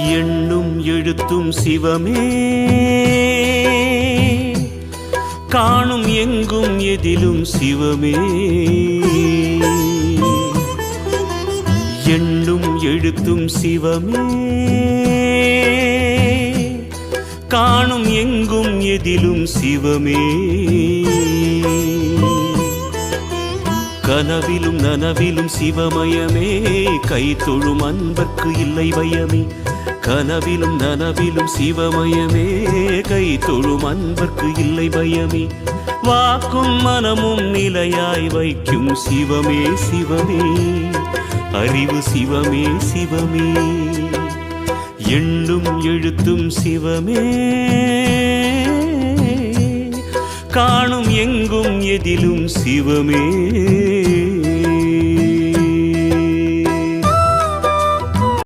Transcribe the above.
எண்ணும் எழுத்தும் சிவமே, காணும் எங்கும் எதிலும் சிவமே. எண்ணும் எழுத்தும் சிவமே, காணும் எங்கும் எதிலும் சிவமே. கனவிலும் நனவிலும் சிவமயமே, கை தொழும் அன்பர்க்கு இல்லை பயமே. கனவிலும் நனவிலும் சிவமயமே, கை தொழும் அன்பர்க்கு இல்லை பயமே. வாக்கும் மனமும் நிலையாய் வைக்கும் சிவமே சிவமே, அறிவு சிவமே சிவமே. எண்ணும் எழுத்தும் சிவமே, காணும் எங்கும் எதிலும் சிவமே.